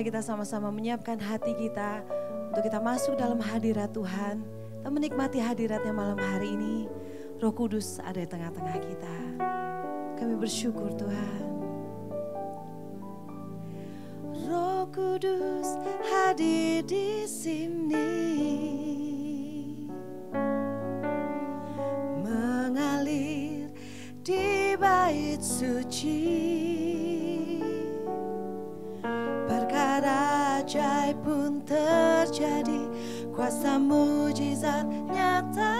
mari kita sama-sama menyiapkan hati kita untuk kita masuk dalam hadirat Tuhan dan menikmati hadiratnya malam hari ini. Roh Kudus ada di tengah-tengah kita. Kami bersyukur Tuhan. Roh Kudus hadir di sini, mengalir di bait suci. Perkara ajaib pun terjadi, kuasa mujizat nyata,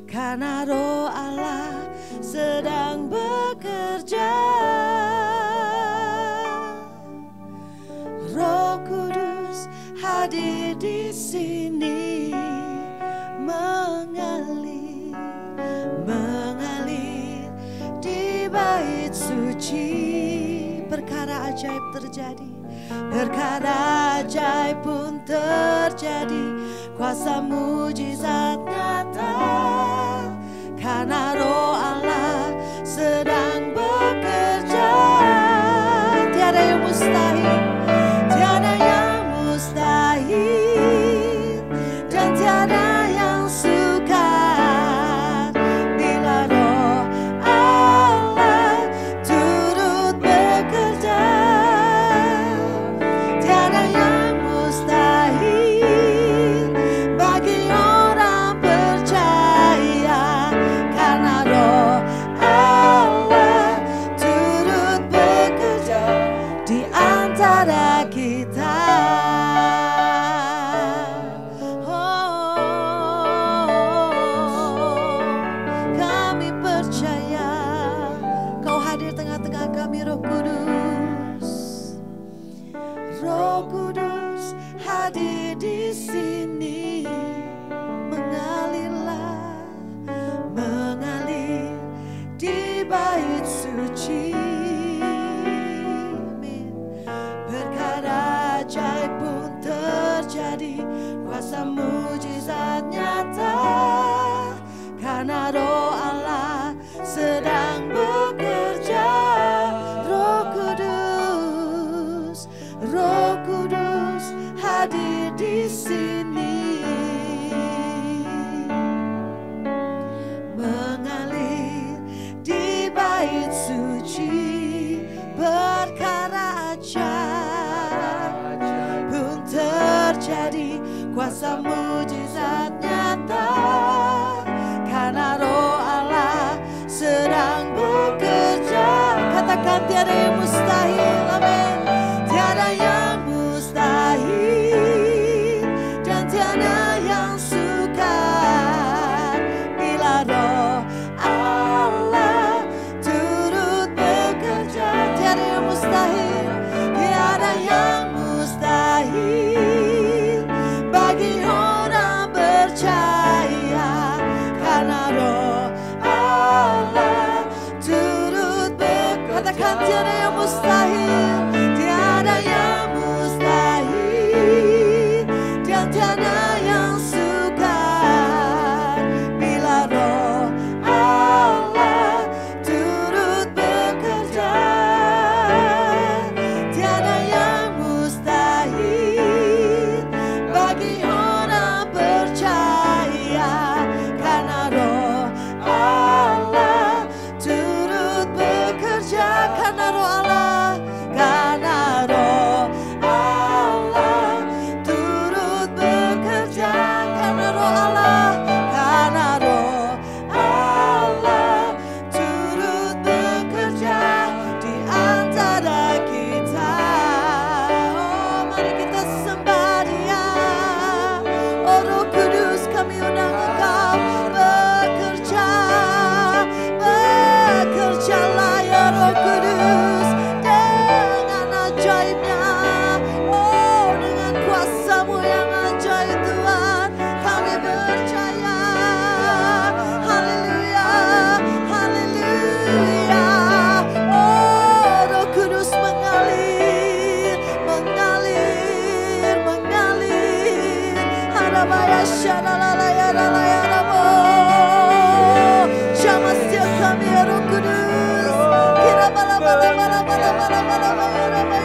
karena Roh Allah sedang bekerja. Roh Kudus hadir di sini, mengalir di bait suci. Perkara ajaib terjadi, perkara ajaib pun terjadi, kuasa mujizat nyata, karena Roh Allah sedang bekerja. Tiada yang mustahil, tiada yang mustahil, dan tiada yang sukar bila Roh Allah turut bekerja. Tiada yang mustahil bagi orang percaya, karena Roh Allah turut bekerja di antara kita. Kami percaya Kau hadir tengah-tengah kami, Roh Kudus. Roh Kudus hadir di sini, mengalir di bait suci. Perkara ajaib pun terjadi, kuasa mujizat nyata, karena Roh Allah sedang bekerja. Roh Kudus hadir di sini, mengalir di bait suci. Perkara ajaib pun terjadi, kuasa mujizat nyata, karena Roh Allah sedang bekerja. Katakan tiada yang mustahil, amin. Tiada yang mustahil dan tiada yang sukar bila Roh Allah turut bekerja. Tiada yang mustahil, tiada yang mustahil bagi orang percaya, karena Roh Allah turut bekerja. Katakan tiada yang mustahil, tiada yang mustahil dan tiada yang sukar bila Roh Allah turut bekerja. Tiada yang mustahil bagi orang percaya, karena Roh Allah turut bekerja. Karena Roh Allah, karena Roh Allah turut bekerja. Karena Roh Allah, karena Roh Allah turut bekerja di antara kita. Oh, mari kita sembah Dia. Oh Roh Kudus, kami undang Engkau bekerja. Bekerjalah ya Roh Kudus dengan ajaibnya. Oh, dengan kuasa-Mu yang ajaib Tuhan, kami percaya. Haleluya, haleluya. Oh, Roh Kudus mengalir. Harabaya syaralalaya ralaya rabo. Jamah setiap kami ya Roh Kudus. Kira bala bala bala bala bala bala bala bala bala.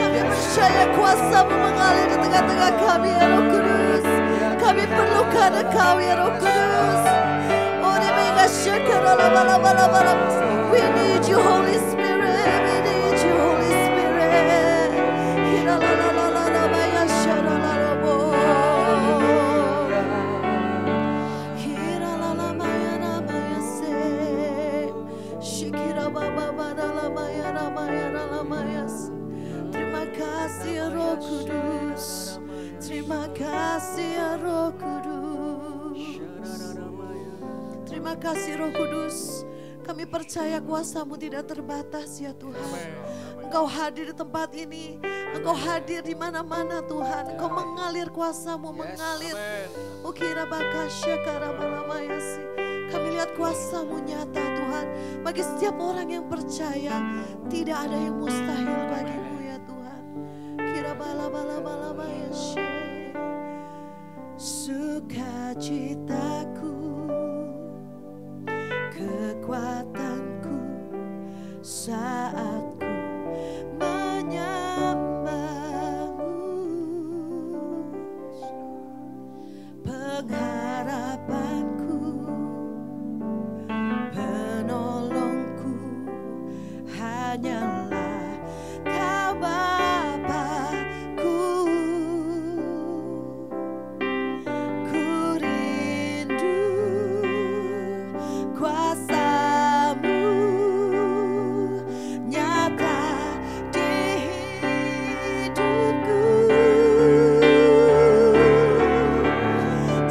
Kami percaya kuasa-Mu mengalir di tengah-tengah kami ya Roh Kudus. Kami perlukan Engkau ya Roh Kudus. We need you Holy Spirit. We need you Holy Spirit. Terima kasih ya Roh Kudus. Terima kasih ya Roh Kudus. Terima kasih Roh Kudus. Kami percaya kuasa-Mu tidak terbatas ya Tuhan. Engkau hadir di tempat ini. Engkau hadir di mana-mana Tuhan. Engkau mengalir kuasa-Mu, mengalir. Ukira bakasya karabalamayasi. Kami lihat kuasa-Mu nyata Tuhan. Bagi setiap orang yang percaya, tidak ada yang mustahil bagi-Mu ya Tuhan. Kira bala-bala-bala-bayasya. Sukacitaku, kekuatanku saat ku menyembah-Mu, pengharapanku, penolongku hanyalah Kau Bapa-Ku. Ku rindu kuasa-Mu nyata di hidupku.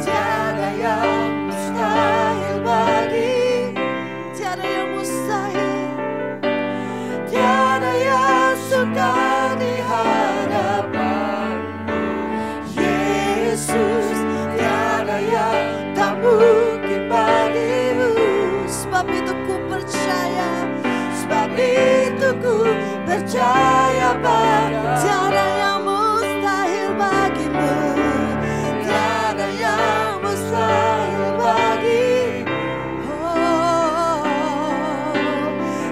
Tiada yang mustahil bagi, tiada yang mustahil, tiada yang sukar di hadapan-Mu Yesus, tiada yang tak mungkin bagi-Mu. Sebab itu ku percaya, sebab itu ku percaya pada tiada yang mustahil bagi-Mu, tiada yang mustahil bagi,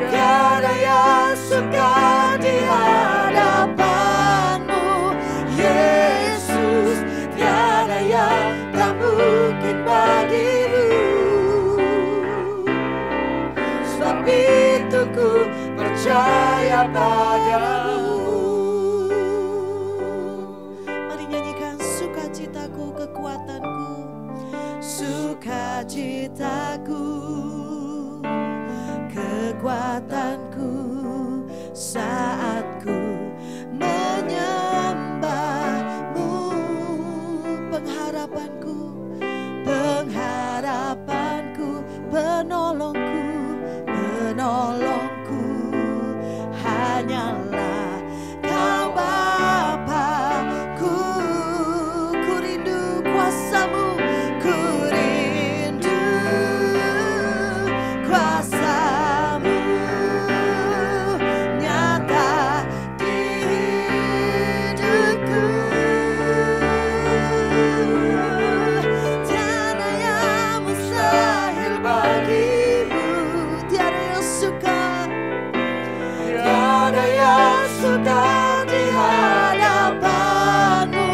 tiada yang sukar di hadapan-Mu Yesus, tiada yang tak mungkin bagi-Mu. Sebab itu ku percaya padamu. Mari nyanyikan sukacitaku, kekuatanku, sukacitaku, kekuatanku saat ku menyembah-Mu, pengharapanku, pengharapanku, penolongku, penolongku hanyalah Kau Bapa-Ku. Ku rindu kuasa-Mu, ku rindu kuasa-Mu nyata di hidupku. Tiada yang mustahil bagi-Mu, tiada yang sukar, tiada yang sukar di hadapan-Mu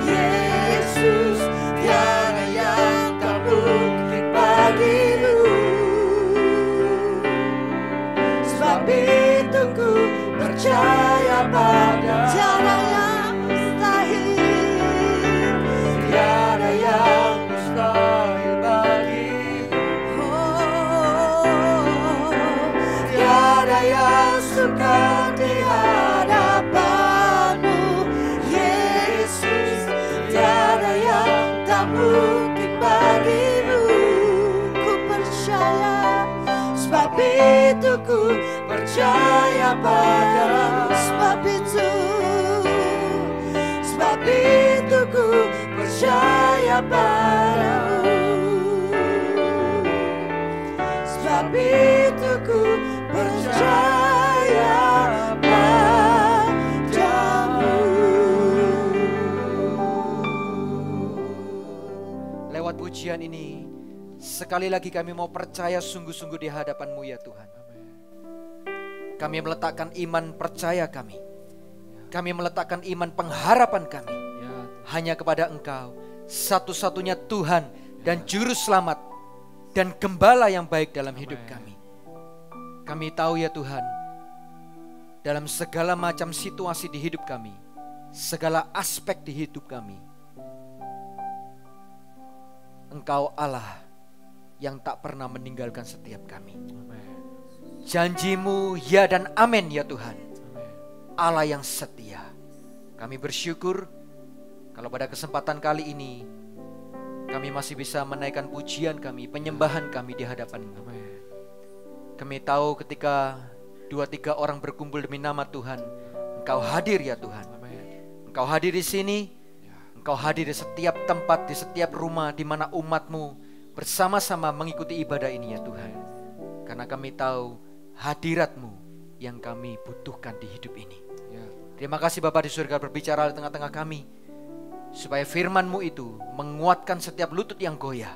Yesus, tiada yang tak mungkin bagi-Mu. Sebab itu ku percaya pada tiada yang mustahil, tiada yang mustahil bagi-Mu, tiada yang sukar di hadapan-Mu Yesus, tiada yang tak mungkin bagi-Mu. Ku percaya, sebab itu ku percaya padamu. Sebab itu ku percaya padamu. Sebab itu ku percaya padamu. Lewat pujian ini, sekali lagi kami mau percaya sungguh-sungguh di hadapan-Mu ya Tuhan. Kami meletakkan iman percaya kami. Kami meletakkan iman pengharapan kami hanya kepada Engkau, satu-satunya Tuhan dan Juru Selamat dan Gembala yang baik dalam hidup kami. Kami tahu ya Tuhan, dalam segala macam situasi di hidup kami, segala aspek di hidup kami, Engkau Allah yang tak pernah meninggalkan setiap kami. Janji-Mu ya dan amin ya Tuhan. Allah yang setia. Kami bersyukur kalau pada kesempatan kali ini kami masih bisa menaikkan pujian kami, penyembahan kami di hadapan-Mu. Kami tahu ketika 2-3 orang berkumpul demi nama Tuhan, Engkau hadir ya Tuhan. Engkau hadir di sini, Engkau hadir di setiap tempat, di setiap rumah di mana umat-Mu bersama-sama mengikuti ibadah ini ya Tuhan. Karena kami tahu hadirat-Mu yang kami butuhkan di hidup ini. Terima kasih Bapa di surga berbicara di tengah-tengah kami, supaya firman-Mu itu menguatkan setiap lutut yang goyah,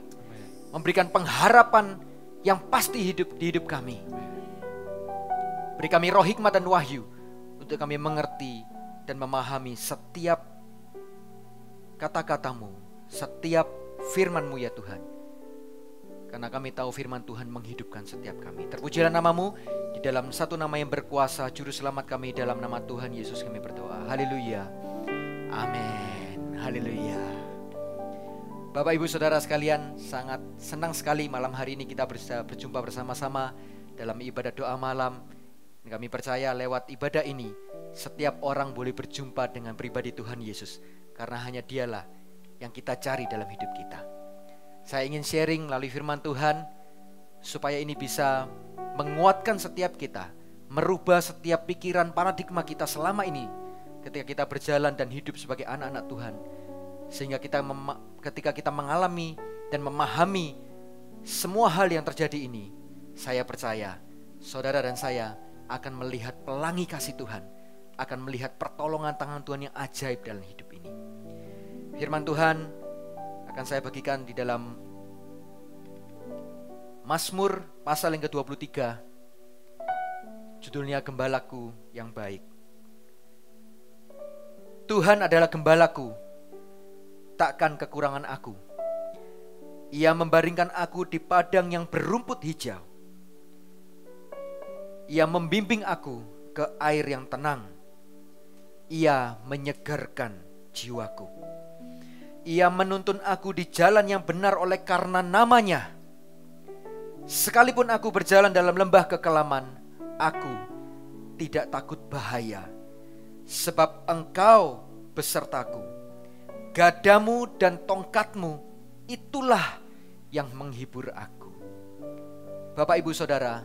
memberikan pengharapan yang pasti di hidup kami. Beri kami roh hikmat dan wahyu untuk kami mengerti dan memahami setiap kata-kata-Mu, setiap firman-Mu ya Tuhan. Karena kami tahu firman Tuhan menghidupkan setiap kami. Terpujilah nama-Mu, di dalam satu nama yang berkuasa, Juru Selamat kami, dalam nama Tuhan Yesus kami berdoa. Haleluya. Amin. Haleluya. Bapak Ibu Saudara sekalian, sangat senang sekali malam hari ini kita bisa berjumpa bersama-sama dalam ibadah doa malam. Kami percaya lewat ibadah ini setiap orang boleh berjumpa dengan pribadi Tuhan Yesus, karena hanya Dialah yang kita cari dalam hidup kita. Saya ingin sharing melalui firman Tuhan supaya ini bisa menguatkan setiap kita, merubah setiap pikiran paradigma kita selama ini ketika kita berjalan dan hidup sebagai anak-anak Tuhan. Sehingga ketika kita mengalami dan memahami semua hal yang terjadi ini, saya percaya saudara dan saya akan melihat pelangi kasih Tuhan, akan melihat pertolongan tangan Tuhan yang ajaib dalam hidup ini. Firman Tuhan akan saya bagikan di dalam Mazmur pasal yang ke-23. Judulnya Gembalaku yang Baik. Tuhan adalah gembalaku, takkan kekurangan aku. Ia membaringkan aku di padang yang berumput hijau. Ia membimbing aku ke air yang tenang. Ia menyegarkan jiwaku. Ia menuntun aku di jalan yang benar oleh karena namanya. Sekalipun aku berjalan dalam lembah kekelaman, aku tidak takut bahaya, sebab Engkau besertaku. Gadamu dan tongkatmu, itulah yang menghibur aku. Bapak Ibu Saudara,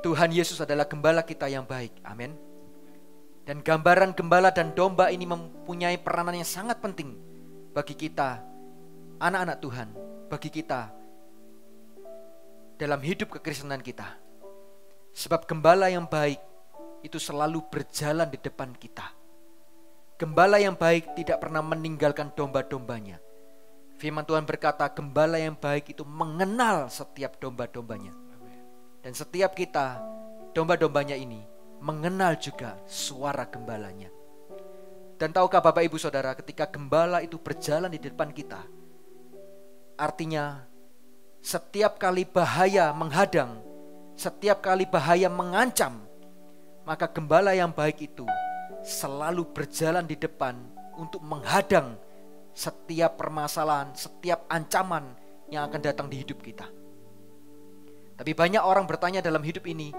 Tuhan Yesus adalah gembala kita yang baik. Amin. Dan gambaran gembala dan domba ini mempunyai peranan yang sangat penting bagi kita, anak-anak Tuhan, bagi kita dalam hidup kekristenan kita. Sebab gembala yang baik itu selalu berjalan di depan kita. Gembala yang baik tidak pernah meninggalkan domba-dombanya. Firman Tuhan berkata, gembala yang baik itu mengenal setiap domba-dombanya. Dan setiap kita, domba-dombanya ini mengenal juga suara gembalanya. Dan tahukah Bapak Ibu Saudara, ketika gembala itu berjalan di depan kita, artinya setiap kali bahaya menghadang, setiap kali bahaya mengancam, maka gembala yang baik itu selalu berjalan di depan untuk menghadang setiap permasalahan, setiap ancaman yang akan datang di hidup kita. Tapi banyak orang bertanya dalam hidup ini,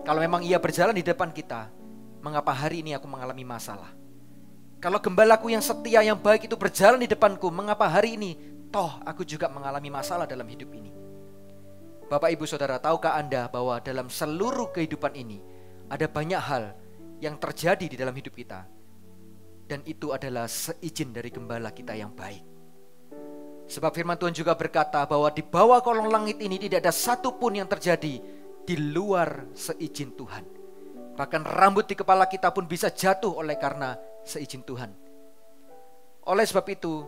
kalau memang ia berjalan di depan kita, mengapa hari ini aku mengalami masalah? Kalau gembalaku yang setia, yang baik itu berjalan di depanku, mengapa hari ini toh aku juga mengalami masalah dalam hidup ini? Bapak Ibu Saudara, tahukah Anda bahwa dalam seluruh kehidupan ini ada banyak hal yang terjadi di dalam hidup kita, dan itu adalah seizin dari gembala kita yang baik. Sebab firman Tuhan juga berkata bahwa di bawah kolong langit ini tidak ada satupun yang terjadi di luar seizin Tuhan. Bahkan rambut di kepala kita pun bisa jatuh oleh karena seizin Tuhan. Oleh sebab itu,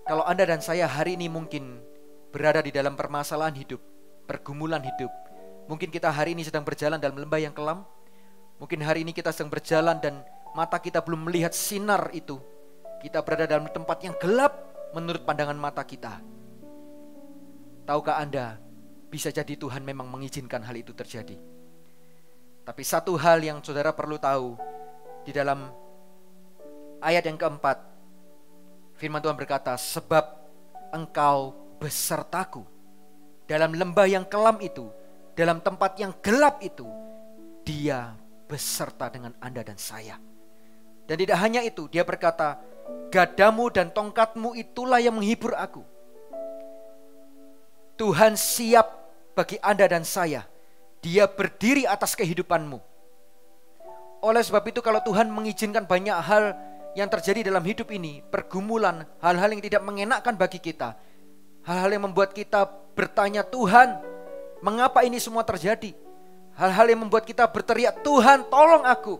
kalau Anda dan saya hari ini mungkin berada di dalam permasalahan hidup, pergumulan hidup, Mungkin kita hari ini sedang berjalan dalam lembah yang kelam. Mungkin hari ini kita sedang berjalan dan mata kita belum melihat sinar itu. Kita berada dalam tempat yang gelap menurut pandangan mata kita. Tahukah Anda, bisa jadi Tuhan memang mengizinkan hal itu terjadi. Tapi satu hal yang saudara perlu tahu, di dalam ayat yang keempat, firman Tuhan berkata, sebab engkau besertaku. Dalam lembah yang kelam itu, dalam tempat yang gelap itu, Dia beserta dengan Anda dan saya. Dan tidak hanya itu, Dia berkata, gadamu dan tongkatmu itulah yang menghibur aku. Tuhan siap bagi Anda dan saya. Dia berdiri atas kehidupanmu. Oleh sebab itu, kalau Tuhan mengizinkan banyak hal yang terjadi dalam hidup ini, pergumulan, hal-hal yang tidak mengenakkan bagi kita, hal-hal yang membuat kita bertanya, Tuhan, mengapa ini semua terjadi? Hal-hal yang membuat kita berteriak, Tuhan, tolong aku.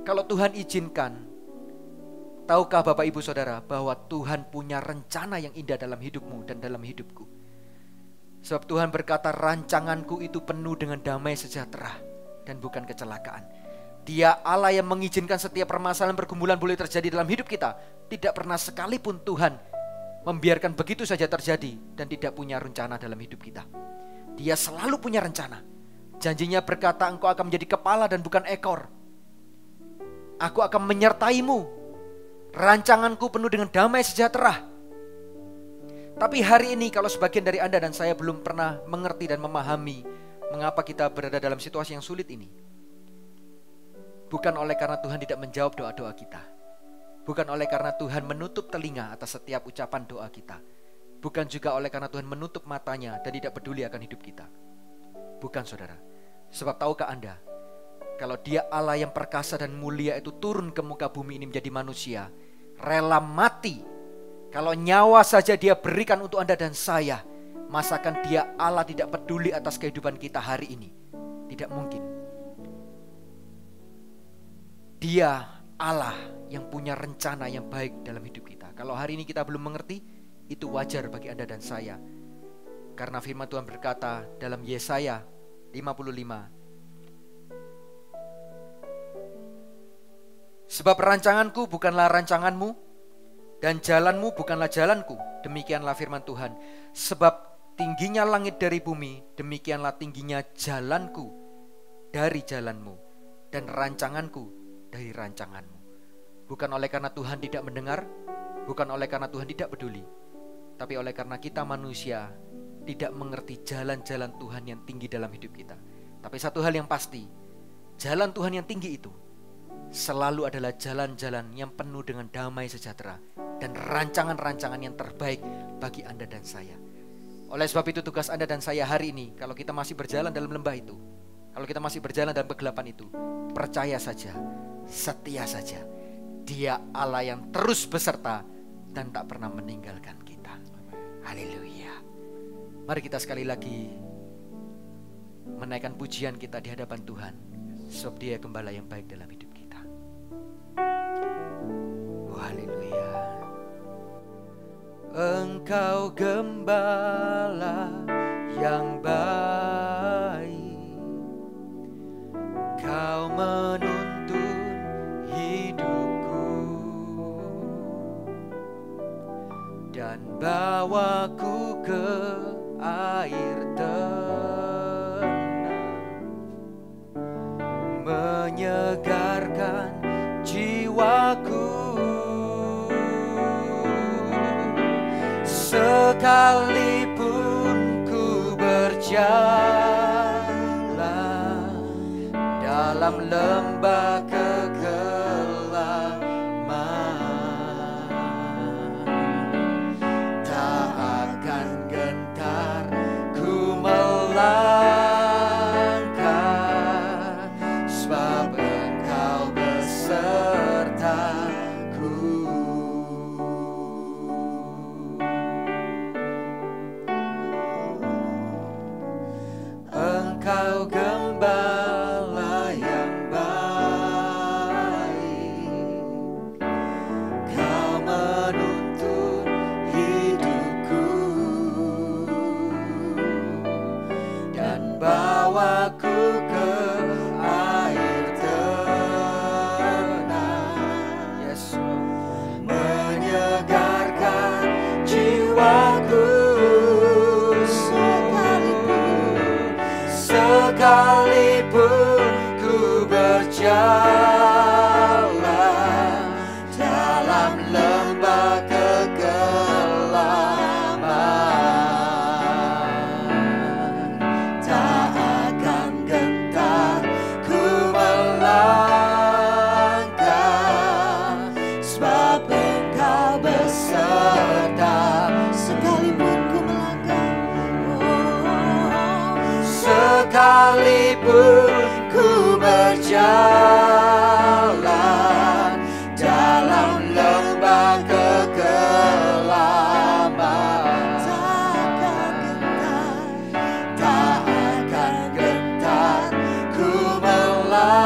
Kalau Tuhan izinkan, tahukah Bapak Ibu Saudara bahwa Tuhan punya rencana yang indah dalam hidupmu dan dalam hidupku. Sebab Tuhan berkata, rancanganku itu penuh dengan damai sejahtera dan bukan kecelakaan. Dia Allah yang mengizinkan setiap permasalahan pergumulan boleh terjadi dalam hidup kita. Tidak pernah sekalipun Tuhan membiarkan begitu saja terjadi dan tidak punya rencana dalam hidup kita. Dia selalu punya rencana. Janjinya berkata, engkau akan menjadi kepala dan bukan ekor. Aku akan menyertaimu. Rancanganku penuh dengan damai sejahtera. Tapi hari ini kalau sebagian dari Anda dan saya belum pernah mengerti dan memahami mengapa kita berada dalam situasi yang sulit ini, bukan oleh karena Tuhan tidak menjawab doa-doa kita, bukan oleh karena Tuhan menutup telinga atas setiap ucapan doa kita, bukan juga oleh karena Tuhan menutup matanya dan tidak peduli akan hidup kita. Bukan, saudara. Sebab tahukah Anda, kalau Dia Allah yang perkasa dan mulia itu turun ke muka bumi ini menjadi manusia, rela mati, kalau nyawa saja Dia berikan untuk Anda dan saya, masakan Dia Allah tidak peduli atas kehidupan kita hari ini? Tidak mungkin. Dia Allah yang punya rencana yang baik dalam hidup kita. Kalau hari ini kita belum mengerti, itu wajar bagi Anda dan saya. Karena firman Tuhan berkata dalam Yesaya 55, sebab rancanganku bukanlah rancanganmu, dan jalanmu bukanlah jalanku. Demikianlah firman Tuhan. Sebab tingginya langit dari bumi, demikianlah tingginya jalanku dari jalanmu, dan rancanganku dari rancanganmu. Bukan oleh karena Tuhan tidak mendengar, bukan oleh karena Tuhan tidak peduli, tapi oleh karena kita manusia tidak mengerti jalan-jalan Tuhan yang tinggi dalam hidup kita. Tapi satu hal yang pasti, jalan Tuhan yang tinggi itu selalu adalah jalan-jalan yang penuh dengan damai sejahtera dan rancangan-rancangan yang terbaik bagi Anda dan saya. Oleh sebab itu tugas Anda dan saya hari ini, kalau kita masih berjalan dalam lembah itu, kalau kita masih berjalan dalam kegelapan itu, percaya saja, setia saja, Dia Allah yang terus beserta dan tak pernah meninggalkan kita. Haleluya. Mari kita sekali lagi menaikkan pujian kita di hadapan Tuhan, sebab Dia gembala yang baik dalam hidup kita. Oh, haleluya. Engkau gembala yang baik, Kau menuntun hidupku dan bawaku ke air tenang, menyegarkan jiwaku. Sekalipun ku berjalan dalam lembah kegelapan, tak akan gentar ku melangkah, sebab Engkau besertaku. Engkau gembala yang baik, berjalan dalam lembah kegelapan, tak akan gentar ku melangkah, sebab Engkau beserta. Sekalipun ku melangkah, sekalipun ku berjalan dalam lembah kegelapan, tak akan gentar ku melangkah,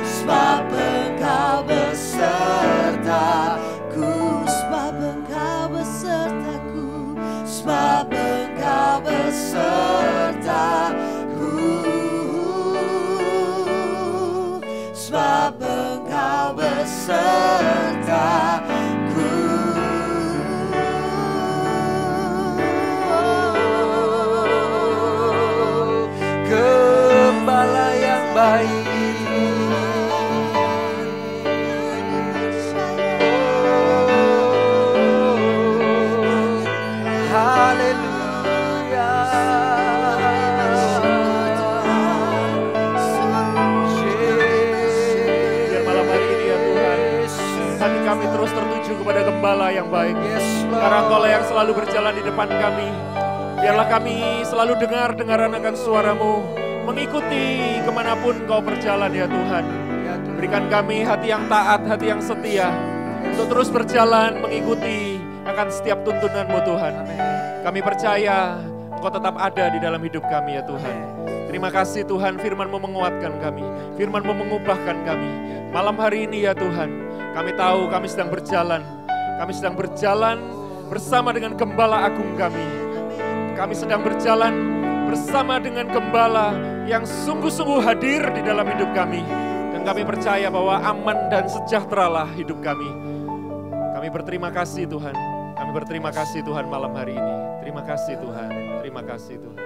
sebab Engkau besertaku, sebab Engkau besertaku, sebab Engkau besertaku, sebab Engkau besertaku. Gembala yang baik, haleluya. Biar malam hari ini ya Tuhan, hati kami terus tertuju kepada Gembala yang baik. Karena Engkau yang selalu berjalan di depan kami. Biarlah kami selalu dengar-dengaran akan suara-Mu, mengikuti kemanapun Engkau berjalan ya Tuhan. Berikan kami hati yang taat, hati yang setia, untuk terus berjalan mengikuti akan setiap tuntunan-Mu Tuhan. Kami percaya Engkau tetap ada di dalam hidup kami ya Tuhan. Terima kasih Tuhan, firman-Mu menguatkan kami, firman-Mu mengubahkan kami. Malam hari ini ya Tuhan, kami tahu kami sedang berjalan bersama dengan Gembala Agung kami. Kami sedang berjalan bersama dengan Gembala yang sungguh-sungguh hadir di dalam hidup kami. Dan kami percaya bahwa aman dan sejahteralah hidup kami. Kami berterima kasih Tuhan. Kami berterima kasih Tuhan malam hari ini. Terima kasih Tuhan. Terima kasih Tuhan.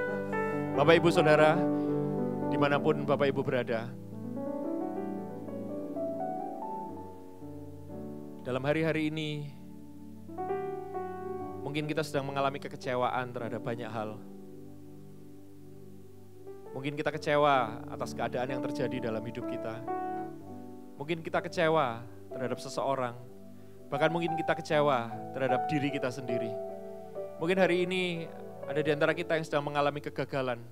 Bapak Ibu Saudara, dimanapun Bapak Ibu berada, dalam hari-hari ini, mungkin kita sedang mengalami kekecewaan terhadap banyak hal. Mungkin kita kecewa atas keadaan yang terjadi dalam hidup kita. Mungkin kita kecewa terhadap seseorang. Bahkan mungkin kita kecewa terhadap diri kita sendiri. Mungkin hari ini ada di antara kita yang sedang mengalami kegagalan.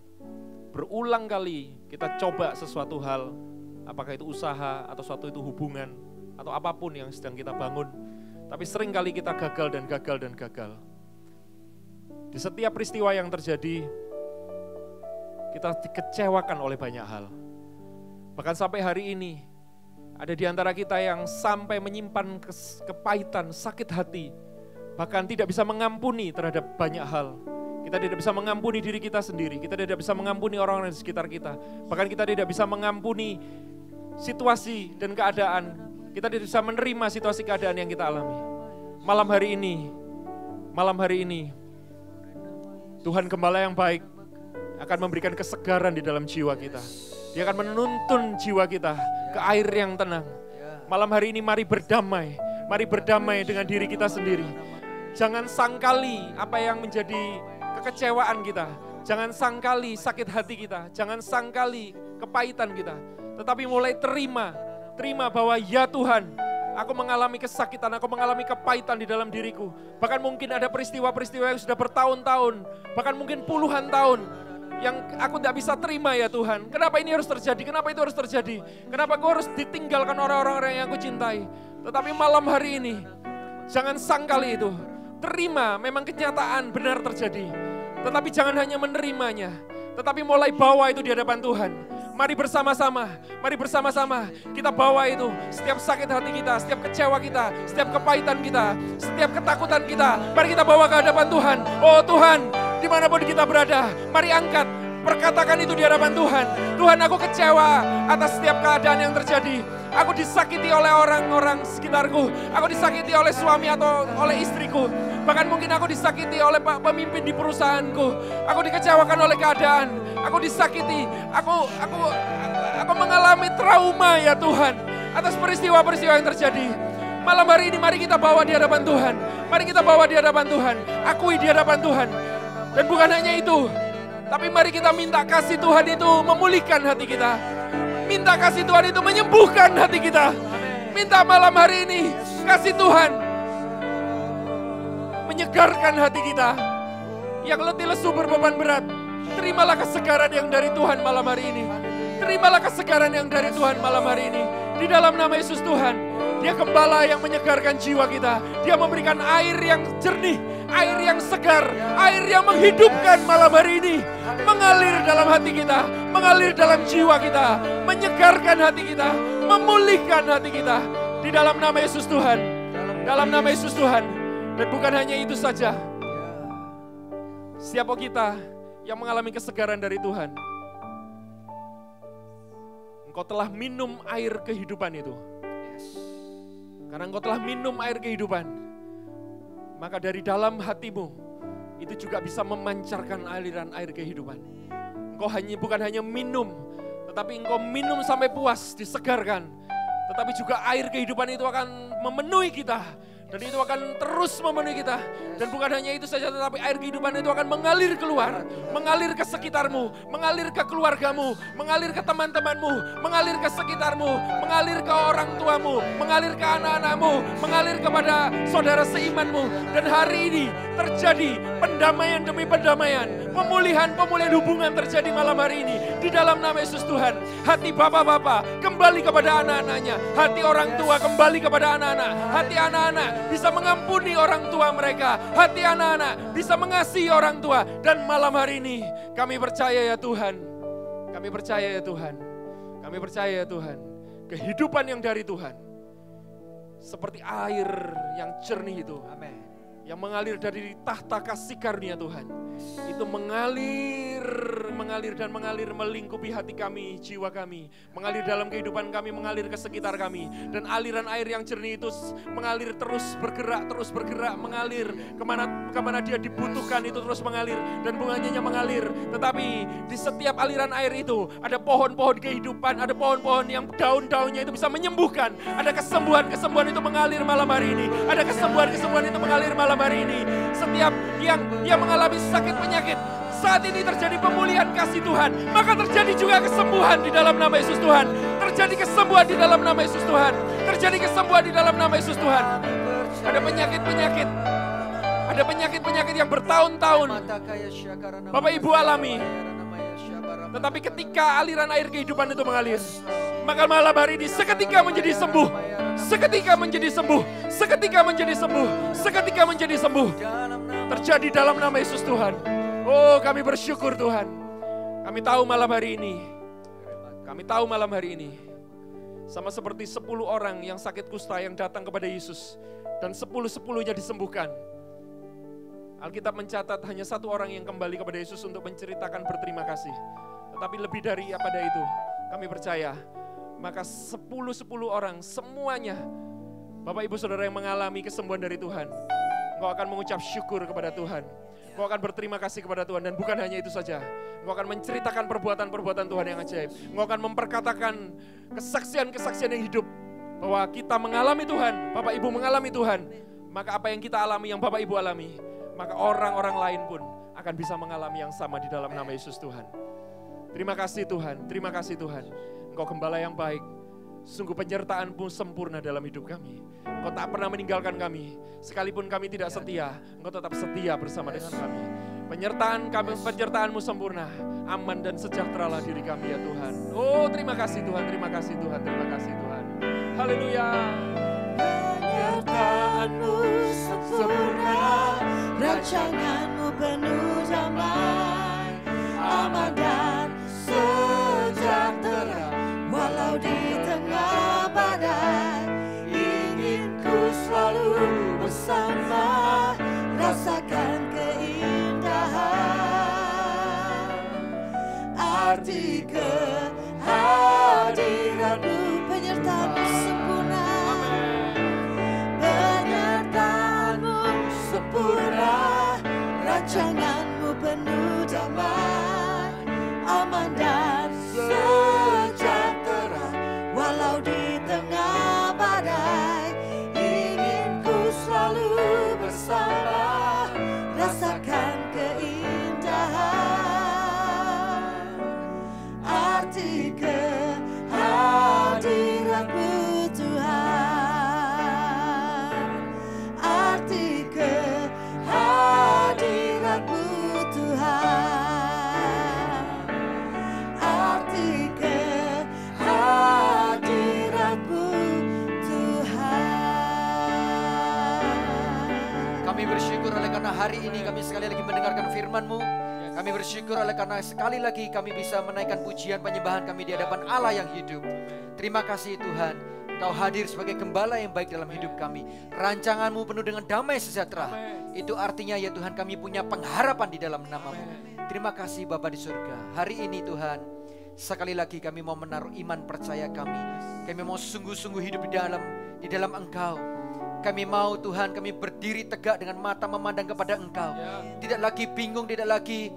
Berulang kali kita coba sesuatu hal, apakah itu usaha atau suatu itu hubungan, atau apapun yang sedang kita bangun. Tapi sering kali kita gagal dan gagal dan gagal. Di setiap peristiwa yang terjadi, kita dikecewakan oleh banyak hal. Bahkan sampai hari ini, ada di antara kita yang sampai menyimpan kepahitan, sakit hati, bahkan tidak bisa mengampuni terhadap banyak hal. Kita tidak bisa mengampuni diri kita sendiri, kita tidak bisa mengampuni orang-orang di sekitar kita. Bahkan kita tidak bisa mengampuni situasi dan keadaan. Kita tidak bisa menerima situasi keadaan yang kita alami. Malam hari ini, Tuhan Gembala yang baik akan memberikan kesegaran di dalam jiwa kita. Dia akan menuntun jiwa kita ke air yang tenang. Malam hari ini mari berdamai dengan diri kita sendiri. Jangan sangkali apa yang menjadi kekecewaan kita. Jangan sangkali sakit hati kita. Jangan sangkali kepahitan kita. Tetapi mulai terima bahwa ya Tuhan, aku mengalami kesakitan, aku mengalami kepahitan di dalam diriku. Bahkan mungkin ada peristiwa-peristiwa yang sudah bertahun-tahun, bahkan mungkin puluhan tahun, yang aku tidak bisa terima ya Tuhan. Kenapa ini harus terjadi? Kenapa itu harus terjadi? Kenapa aku harus ditinggalkan orang-orang yang aku cintai? Tetapi malam hari ini, jangan sangkali itu. Terima memang kenyataan benar terjadi. Tetapi jangan hanya menerimanya, tetapi mulai bawa itu di hadapan Tuhan. Mari bersama-sama kita bawa itu, setiap sakit hati kita, setiap kecewa kita, setiap kepahitan kita, setiap ketakutan kita, mari kita bawa ke hadapan Tuhan. Oh Tuhan, dimanapun kita berada, mari angkat Perkatakan itu di hadapan Tuhan. Tuhan, aku kecewa atas setiap keadaan yang terjadi. Aku disakiti oleh orang-orang sekitarku. Aku disakiti oleh suami atau oleh istriku. Bahkan mungkin aku disakiti oleh pemimpin di perusahaanku. Aku dikecewakan oleh keadaan. Aku disakiti. Aku mengalami trauma ya Tuhan. Atas peristiwa-peristiwa yang terjadi. Malam hari ini mari kita bawa di hadapan Tuhan. Mari kita bawa di hadapan Tuhan. Akui di hadapan Tuhan. Dan bukan hanya itu. Tapi mari kita minta kasih Tuhan itu memulihkan hati kita. Minta kasih Tuhan itu menyembuhkan hati kita. Minta malam hari ini kasih Tuhan menyegarkan hati kita. Yang letih lesu berbeban berat, terimalah kesegaran yang dari Tuhan malam hari ini. Terimalah kesegaran yang dari Tuhan malam hari ini. Di dalam nama Yesus Tuhan, Dia gembala yang menyegarkan jiwa kita. Dia memberikan air yang jernih, air yang segar, air yang menghidupkan malam hari ini. Mengalir dalam hati kita, mengalir dalam jiwa kita, menyegarkan hati kita, memulihkan hati kita. Di dalam nama Yesus Tuhan, dalam nama Yesus Tuhan. Dan bukan hanya itu saja. Siapa kita yang mengalami kesegaran dari Tuhan? Engkau telah minum air kehidupan itu. Karena engkau telah minum air kehidupan, maka dari dalam hatimu itu juga bisa memancarkan aliran air kehidupan. Engkau bukan hanya minum, tetapi engkau minum sampai puas, disegarkan. Tetapi juga air kehidupan itu akan memenuhi kita. Dan itu akan terus memenuhi kita. Dan bukan hanya itu saja, tetapi air kehidupan itu akan mengalir keluar. Mengalir ke sekitarmu, mengalir ke keluargamu, mengalir ke teman-temanmu, mengalir ke sekitarmu, mengalir ke orang tuamu, mengalir ke anak-anakmu, mengalir kepada saudara seimanmu. Dan hari ini terjadi pendamaian demi pendamaian. Pemulihan-pemulihan hubungan terjadi malam hari ini. Di dalam nama Yesus Tuhan. Hati bapak-bapak kembali kepada anak-anaknya. Hati orang tua kembali kepada anak-anak. Hati anak-anak bisa mengampuni orang tua mereka. Hati anak-anak bisa mengasihi orang tua. Dan malam hari ini kami percaya ya Tuhan. Kami percaya ya Tuhan. Kami percaya ya Tuhan. Kehidupan yang dari Tuhan. Seperti air yang jernih itu. Amin. Yang mengalir dari tahta kasih karunia Tuhan. Itu mengalir dan mengalir melingkupi hati kami, jiwa kami. Mengalir dalam kehidupan kami, mengalir ke sekitar kami. Dan aliran air yang jernih itu mengalir terus bergerak, mengalir. Kemana dia dibutuhkan itu terus mengalir. Dan bunganya mengalir. Tetapi di setiap aliran air itu ada pohon-pohon kehidupan, ada pohon-pohon yang daun-daunnya itu bisa menyembuhkan. Ada kesembuhan itu mengalir malam hari ini. Ada kesembuhan itu mengalir malam hari ini. Setiap yang mengalami sakit penyakit, saat ini terjadi pemulihan kasih Tuhan, maka terjadi juga kesembuhan di dalam nama Yesus Tuhan. Terjadi kesembuhan di dalam nama Yesus Tuhan. Terjadi kesembuhan di dalam nama Yesus Tuhan. Ada penyakit yang bertahun-tahun Bapak Ibu alami. Tetapi ketika aliran air kehidupan itu mengalir, maka malam hari ini seketika menjadi sembuh. Seketika menjadi sembuh. Seketika menjadi sembuh. Seketika menjadi sembuh. Terjadi dalam nama Yesus Tuhan. Oh, kami bersyukur Tuhan. Kami tahu malam hari ini. Sama seperti 10 orang yang sakit kusta yang datang kepada Yesus. Dan 10-10-nya disembuhkan. Alkitab mencatat hanya 1 orang yang kembali kepada Yesus untuk menceritakan berterima kasih. Tetapi lebih dari pada itu, kami percaya. Maka 10-10 orang semuanya, Bapak Ibu Saudara yang mengalami kesembuhan dari Tuhan, engkau akan mengucap syukur kepada Tuhan. Engkau akan berterima kasih kepada Tuhan. Dan bukan hanya itu saja, engkau akan menceritakan perbuatan-perbuatan Tuhan yang ajaib. Engkau akan memperkatakan kesaksian-kesaksian yang hidup, bahwa kita mengalami Tuhan, Bapak Ibu mengalami Tuhan. Maka apa yang kita alami, yang Bapak Ibu alami, maka orang-orang lain pun akan bisa mengalami yang sama di dalam nama Yesus Tuhan. Terima kasih Tuhan, terima kasih Tuhan. Engkau gembala yang baik, sungguh penyertaan-Mu sempurna dalam hidup kami. Engkau tak pernah meninggalkan kami, sekalipun kami tidak setia, Engkau tetap setia bersama dengan kami. Penyertaan-Mu sempurna, aman dan sejahteralah diri kami ya Tuhan. Oh terima kasih Tuhan, terima kasih Tuhan, terima kasih Tuhan. Haleluya. Penyertaan-Mu sempurna, rancangan-Mu penuh damai, aman dan sejahtera, walau di tengah badai. Ingin ku selalu bersama, rasakan keindahan. arti kehadiran-Mu, penyertaan-Mu sempurna, penyertaan-Mu sempurna, rancangan-Mu penuh damai, aman dan sejahtera, walau di tengah badai, ingin ku selalu bersama, rasakan keindahan arti kehadiran-Mu Tuhan, arti kehadiran-Mu Tuhan, arti kehadiran-Mu Tuhan. Kami bersyukur oleh karena hari ini kami sekali lagi mendengarkan firman-Mu. Kami bersyukur oleh karena sekali lagi kami bisa menaikkan pujian penyembahan kami di hadapan Allah yang hidup. Terima kasih Tuhan, Kau hadir sebagai gembala yang baik dalam hidup kami. Rancangan-Mu penuh dengan damai sejahtera. Itu artinya ya Tuhan, kami punya pengharapan di dalam nama-Mu. Terima kasih Bapa di surga. Hari ini Tuhan, sekali lagi kami mau menaruh iman percaya kami. Kami mau sungguh-sungguh hidup di dalam Engkau. Kami mau Tuhan, kami berdiri tegak dengan mata memandang kepada Engkau. Tidak lagi bingung, tidak lagi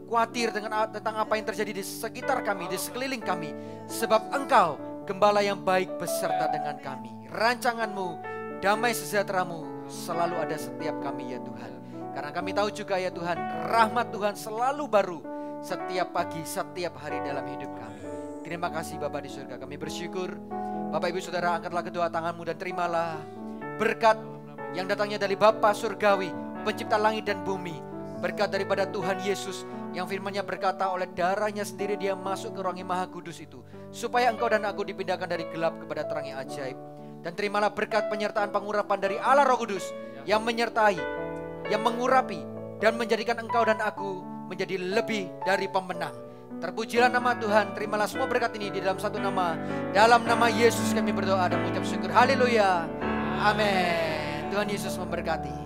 khawatir tentang apa yang terjadi di sekitar kami, di sekeliling kami. Sebab Engkau gembala yang baik beserta dengan kami. Rancangan-Mu, damai sejahtera-Mu selalu ada setiap kami ya Tuhan. Karena kami tahu juga ya Tuhan, rahmat Tuhan selalu baru setiap pagi, setiap hari dalam hidup kami. Terima kasih Bapa di surga, kami bersyukur. Bapak Ibu Saudara, angkatlah kedua tanganmu dan terimalah berkat yang datangnya dari Bapa Surgawi, pencipta langit dan bumi. Berkat daripada Tuhan Yesus yang firman-Nya berkata oleh darahnya sendiri Dia masuk ke ruang yang maha kudus itu, supaya engkau dan aku dipindahkan dari gelap kepada terang yang ajaib. Dan terimalah berkat penyertaan pengurapan dari Allah Roh Kudus yang menyertai, yang mengurapi dan menjadikan engkau dan aku menjadi lebih dari pemenang. Terpujilah nama Tuhan, terimalah semua berkat ini di dalam satu nama. Dalam nama Yesus kami berdoa dan mengucap syukur. Haleluya. Amin. Tuhan Yesus memberkati.